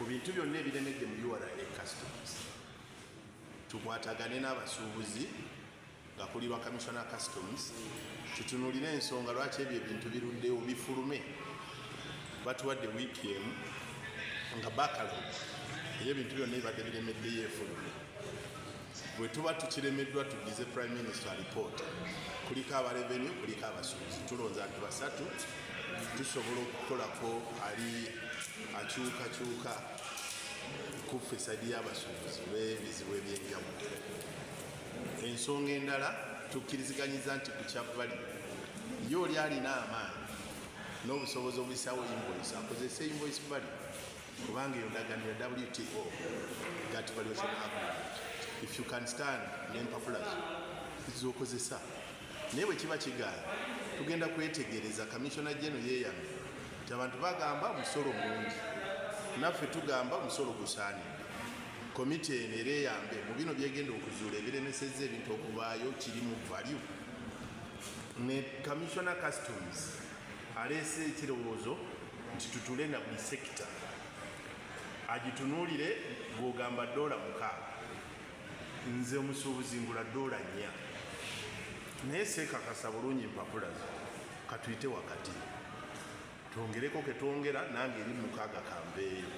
bintu byonna ebiremedde mu URA Customs tukwatagane n'abasuubuzi nga kuli lwa Commissioner Customs tutunulire ensonga lwaki ebyo ebintu biruddewo bifulume batuwadde wiiki emu nga backlog ey'ebintu byonna ebibadde biremeddeyo efulume bwe tuba tukiremeddwa tuddize Prime Minister alipoota kuliko aba revenue kuliko abasuubuzi tulonze abantu basatu tusobola okukolako ali akyukakyuka ku fesadi y'abasuubuzi olw'ebizibu ebyenjawulo. Ensonga endala tukkiriziganyiza nti ku kyabbali ye oli alina amaanyi n'obusobozi obuyisaawo invoice akozese invoice value kubanga eyo ndagaano ya WTO Gut Valuation Agreement. If you can stand n'empapula zo okozesa naye bwe kiba kigaana tugenda kwetegereza Commissioner General yeeyamye nti abantu bagamba musolo mungi naffe tugamba musolo gusaanidde. Komite eno era eyambe mu bino byegenda okuzuula ebiremesezza ebintu okuvaayo kirimu value. Ne Commissioner Customs aleese ekirowoozo nti tutule na buli sekita agitunuulire bw'ogamba $6 nze omusuubuzi ngula $4 naye seekakasa bulungi empapula zo katuyite wakati twongereko ketwongera nange eri mu 6 kanveeyo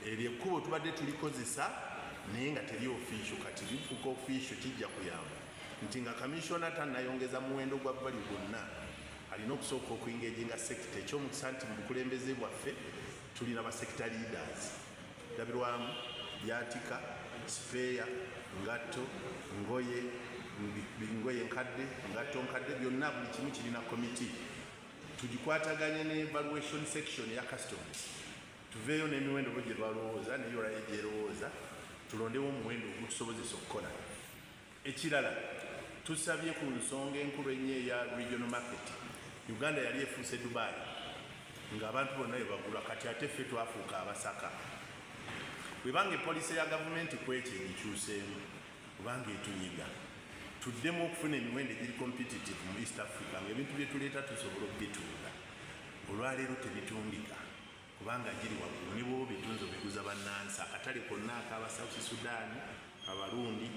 eryo ekkubo tubadde tulikozesa naye nga teri official kati bifuuka official kijja kuyamba nti nga Commissioner tannayongeza muwendo gwa bbali gwonna alina okusooka okuingeejinga sekita ekyomukisa nti mu bukulembeze bwaffe tulina basekita leaders ndabirwamu byatika spare ngatto ngoye nkadde ngatto nkadde byonna buli kimu kirina committee tugikwataganye ne evaluation section ya customs tuveeyo n'emiwendo bwe gye balowooza ne URA gye erowooza tulondewo omuwendo ogutusobozesa okukola. Ekirala tusabye ku nsonga enkulu ennyo eya regional market. Uganda yali efuuse Dubai ng'abantu bonna bwe bagula kati ate ffe twafuuka abasaka. Bwebanga poliisi ya gavumenti kwekyo egikyuseemu kubanga etunyiga tuddemu okufuna emiwendo egiri competitive mu East Africa ng'ebintu bye tuleeta tusobola okubituula. Olwaleero tebitundika kubanga giri waggulu ne bw'oba bitunze obiguza bannansi. Akatale konna ak'aba South Sudan, Abarundi,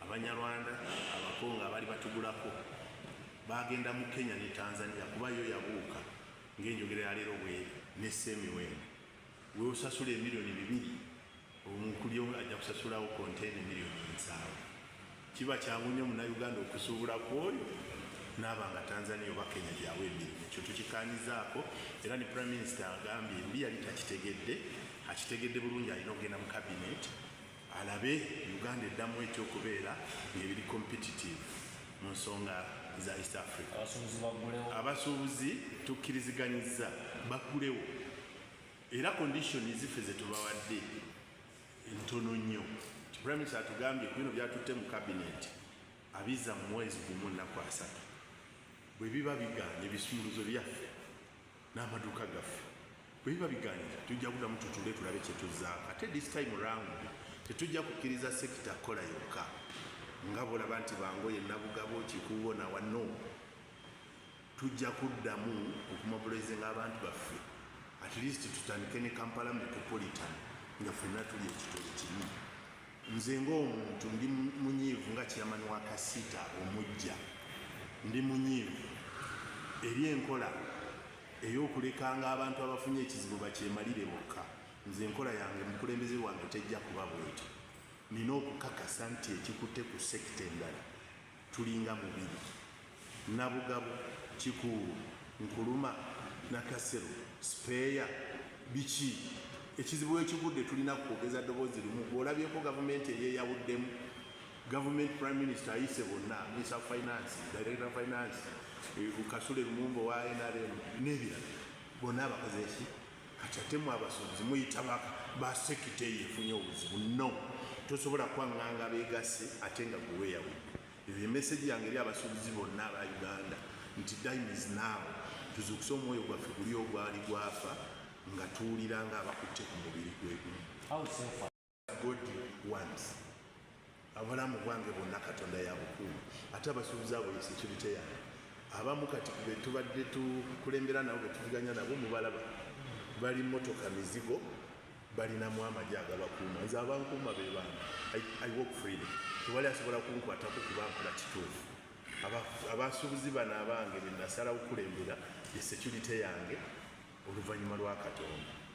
Abanyarwanda, Abakongo abali batugulako bagenda mu Kenya ne Tanzania kuba yo yabuuka ng'enjogera ya leero bweri nessa emiwendo. Weosasula emiliyoni 2 omukuli omu ajja kusasulawo konteina emiliyoni 7. Kiba kyangu nnyo Munnayuganda okusuubula kwoyo n'abanga Tanzania oba Kenya gyawe emirimu. Ekyo tukikaanyizaako era ne Prime Minister agambye mbi yali takitegedde akitegedde bulungi alina okugenda mu cabinet alabe Uganda eddamu ekyokubeera ng'ebiri competitive mu nsonga za East Africa. Abasuubuzi tukkiriziganyiza bakulewo era condition ziffe ze tubawadde ntono nnyo. Prime Minister atugambye ku bino byatutte mu cabinet abiza mu mwezi gumu nnaku 3 bwe biba bigaanye ebisumuluzo byaffe n'amaduuka gaffe bwe biba bigaanye tujja kuddamu tutule tulabe kye tuzzaako. Ate this time round tetujja kukkiriza sekita kola yokka nga bw'olaba nti bangoye nabugabo kikuubo na wano. Tujja kuddamu okumobilizinga abantu baffe at least tutandike ne Kampala Metropolitan nga ffenna tuli ekitole kimu. Nze ng'omuntu ndi munyiivu nga chairman wa Kasita omujja ndi munyiivu eri enkola ey'okulekanga abantu abafunye ekizibu bakyemalire bokka. Nze enkola yange mukulembeze wange tejja kuba bwetyo. Nina okukakasa nti ekikutte ku sekita endala tulinga mubiri nabugabo kikuulu nkuluma nakasero speya biki ekizibu ekigudde tulina kwogeza ddoboozi limu. Bw'olabyeko gavumenti eyeeyawuddemu government prime minister ayise bonna minister of finance director of finance Kasule Lumumba wa NRM n'ebirala bonna abakoze eki kati ate mu abasuubuzi muyita ba sekita eyo efunye obuzibu no tosobola kwaŋŋanga beegasse ate nga gwe weeyawudde. Eyo emesegi yange eri abasuubuzi bonna aba Uganda nti time is now tuzuukuse omwoyo gwaffe guli ogwali gwafa nga tuwulira nga abakutte ku mubiri gwegumu. God wants abalamu bwange bonna Katonda yabukuuma ate abasuubuzi abo ye security yange. Abamu kati be tubadde tukulembera nabo be tuvuganya nabo mubalaba bali mmotoka mizigo balinamu amagye agabakuuma nze abankuuma be bange I work freely tewali asobola kunkwatako kubankola kituufu abasuubuzi bano abange be nasalawo kulembera ye security yange oluvannyuma lwa Katonda